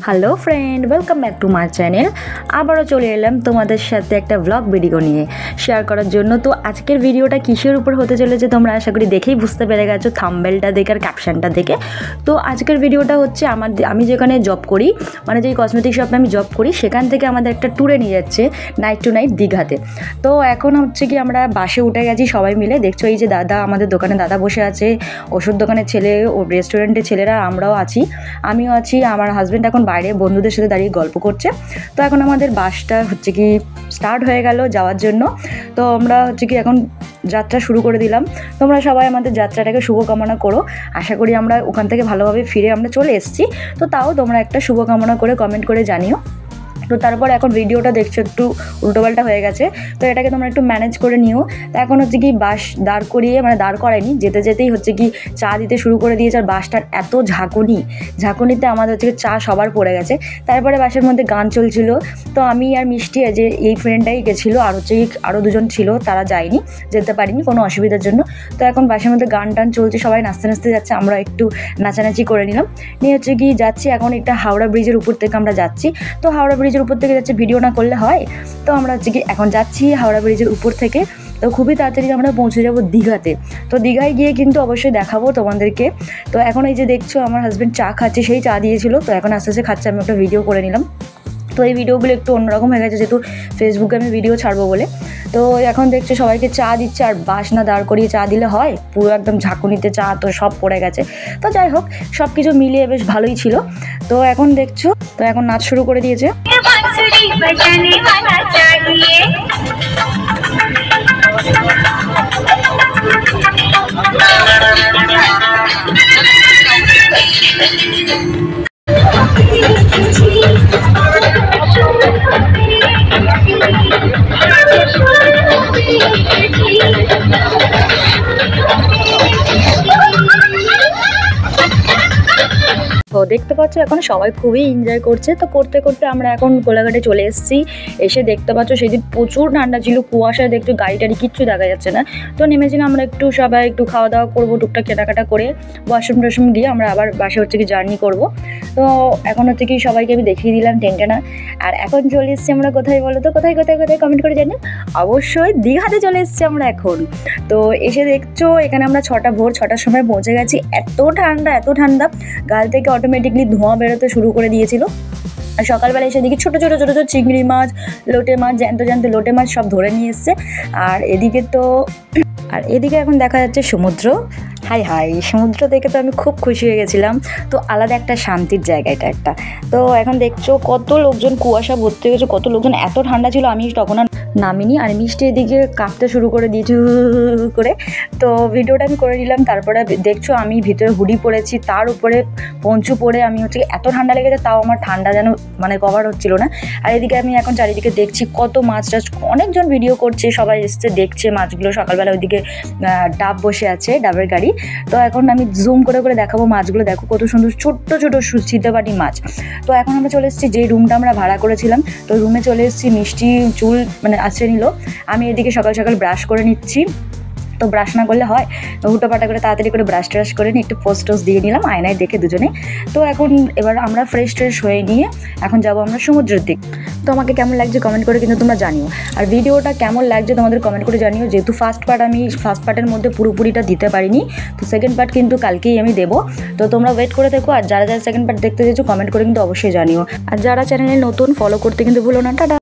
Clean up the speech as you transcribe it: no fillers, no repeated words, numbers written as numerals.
Hello friend, welcome back to my channel. আবারও চলে এলাম তোমাদের সাথে একটা ব্লগ ভিডিও নিয়ে শেয়ার করার জন্য। তো আজকের ভিডিওটা কিসের উপর হতে চলেছে তোমরা আশা করি দেখেই বুঝতে পেরে গেছো থাম্বনেলটা দেখে আর ক্যাপশনটা দেখে। তো আজকের ভিডিওটা হচ্ছে আমি যেখানে জব করি, মানে যেই কসমেটিক শপে আমি জব করি, সেখান থেকে আমাদের একটা ট্যুরে নিয়ে যাচ্ছে নাইট টু নাইট দীঘাতে। তো এখন হচ্ছে কি আমরা বাসে উঠে গেছি সবাই মিলে। দেখছো এই যে দাদা, আমাদের দোকানে দাদা বসে আছে, ওষুধ দোকানের ছেলে, ও রেস্টুরেন্টের ছেলেরা, আমরাও আছি, আমিও আছি। আমার হাজব্যান্ড এখন বাইরে বন্ধুদের সাথে দাঁড়িয়ে গল্প করছে। তো এখন আমাদের বাসটা হচ্ছে কি স্টার্ট হয়ে গেল যাওয়ার জন্য। তো আমরা হচ্ছে কি এখন যাত্রা শুরু করে দিলাম। তোমরা সবাই আমাদের যাত্রাটাকে শুভকামনা করো। আশা করি আমরা ওখান থেকে ভালোভাবে ফিরে আমরা চলে এসেছি। তো তাও তোমরা একটা শুভকামনা করে কমেন্ট করে জানিও। তো তারপর এখন ভিডিওটা দেখছো একটু উল্টোপাল্টা হয়ে গেছে, তো এটাকে তোমরা একটু ম্যানেজ করে নিও। তো এখন হচ্ছে কি বাস দাঁড় করিয়ে, মানে দাঁড় করায়নি, যেতে যেতেই হচ্ছে কি চা দিতে শুরু করে দিয়েছে। আর বাসটার এত ঝাঁকুনিতে আমাদের হচ্ছে চা সবার পড়ে গেছে। তারপরে বাসের মধ্যে গান চলছিল। তো আমি আর মিষ্টি, যে এই ফ্রেন্ডটাই গেছিলো, আর হচ্ছে কি আরও দুজন ছিল, তারা যায়নি, যেতে পারিনি কোনো অসুবিধার জন্য। তো এখন বাসের মধ্যে গান টান চলছে, সবাই নাচতে নাচতে যাচ্ছে, আমরা একটু নাচানাচি করে নিলাম, নিয়ে হচ্ছে কি যাচ্ছি। এখন একটা হাওড়া ব্রিজের উপর থেকে আমরা যাচ্ছি। তো হাওড়া ব্রিজের উপর থেকে যাচ্ছে, ভিডিও না করলে হয়। তো আমরা হচ্ছে কি এখন যাচ্ছি হাওড়া ব্রিজের উপর থেকে। তো খুবই তাড়াতাড়ি আমরা পৌঁছে যাব দীঘাতে। তো দীঘায় গিয়ে কিন্তু অবশ্যই দেখাবো তোমাদেরকে। তো এখন এই যে দেখছো আমার হাজব্যান্ড চা খাচ্ছে, সেই চা দিয়েছিল, তো এখন আস্তে আস্তে খাচ্ছে, আমি একটা ভিডিও করে নিলাম। তো এই ভিডিওগুলো একটু অন্যরকম হয়ে গেছে, যেহেতু ফেসবুকে আমি ভিডিও ছাড়বো বলে। তো এখন দেখছো সবাইকে চা দিচ্ছে, আর বাস না দাঁড় করিয়ে চা দিলে হয়, পুরো একদম ঝাঁকুনিতে চা তো সব পড়ে গেছে। তো যাই হোক, সব কিছু মিলিয়ে বেশ ভালোই ছিল। তো এখন দেখছো, তো এখন নাচ শুরু করে দিয়েছে। তো দেখতে পাচ্ছ এখন সবাই খুবই এনজয় করছে। তো করতে করতে আমরা এখন কোলাঘাটে চলে এসেছি। এসে দেখতে পাচ্ছ সেদিন প্রচুর ঠান্ডা ছিল, কুয়াশায় দেখছো গাড়ি টাড়ি কিচ্ছু দেখা যাচ্ছে না। তো নেমেছিলাম আমরা একটু সবাই একটু খাওয়া দাওয়া করবো, টুকটাক কেনাকাটা করে ওয়াশরুম টশরুম গিয়ে আমরা আবার বাসে হচ্ছে কি জার্নি করবো। তো এখন হচ্ছে কি সবাইকে আমি দেখিয়ে দিলাম টেনটেনা। আর এখন চলে এসেছি আমরা কোথায় বলো তো, কোথায় কমেন্ট করে জানি। অবশ্যই দীঘাতে চলে এসেছি আমরা এখন। তো এসে দেখছো এখানে আমরা ভোর 6টার সময় পৌঁছে গেছি। এত ঠান্ডা, গাল থেকে অটোমেটিকলি ধোঁয়া বেরোতে শুরু করে দিয়েছিল। আর সকালবেলা এসে দেখি ছোটো ছোটো চিংড়ি মাছ, লোটে মাছ, জ্যান্ত লোটে মাছ সব ধরে নিয়ে এসছে। আর এদিকে এখন দেখা যাচ্ছে সমুদ্র। হাই সমুদ্র দেখে তো আমি খুব খুশি হয়ে গেছিলাম। তো আলাদা একটা শান্তির জায়গা এটা একটা। তো এখন দেখছো কত লোকজন, কুয়াশা ভর্তি হয়েছে, কত লোকজন, এত ঠান্ডা ছিল, আমি তখন আর নামিনি। আর মিষ্টি এদিকে কাঁপতে শুরু করে দিয়েছি করে। তো ভিডিওটা আমি করে নিলাম। তারপরে দেখছো আমি ভিতরে হুডি পরেছি, তার উপরে পঞ্চু পরে আমি হচ্ছে এত ঠান্ডা লেগেছে, তাও আমার ঠান্ডা যেন মানে কভার হচ্ছিল না। আর এদিকে আমি এখন চারিদিকে দেখছি কত মাছ টাছ, অনেকজন ভিডিও করছে, সবাই এসছে দেখছে মাছগুলো। সকালবেলা ওইদিকে ডাব বসে আছে, ডাবের গাড়ি। তো এখন আমি জুম করে দেখাবো মাছগুলো, দেখো কত সুন্দর ছোট্ট সিদ্ধেবাটি মাছ। তো এখন আমরা চলে এসেছি যে রুমটা আমরা ভাড়া করেছিলাম, তো রুমে চলে এসেছি। মিষ্টি চুল মানে আছড়ে নিল, আমি এদিকে সকাল ব্রাশ করে নিচ্ছি। তো ব্রাশ না করলে হয়, হুটোপাটা করে তাড়াতাড়ি করে ব্রাশ ট্রাশ করে নিয়ে একটু পোস্ট টোস্ট দিয়ে নিলাম আয়নায় দেখে দুজনে। তো এখন এবার আমরা ফ্রেশ হয়ে নিয়ে এখন যাবো আমরা সমুদ্রের দিক। তো আমাকে কেমন লাগছে কমেন্ট করে কিন্তু তোমরা জানিও। আর ভিডিওটা কেমন লাগছে তোমাদের কমেন্ট করে জানিও। যেহেতু ফার্স্ট পার্টের মধ্যে পুরোপুরিটা দিতে পারিনি, তো সেকেন্ড পার্ট কিন্তু কালকেই আমি দেবো। তো তোমরা ওয়েট করে দেখো। আর যারা সেকেন্ড পার্ট দেখতে চাইছো কমেন্ট করে কিন্তু অবশ্যই জানিও। আর যারা চ্যানেলে নতুন, ফলো করতে কিন্তু ভুলো না। টাটা।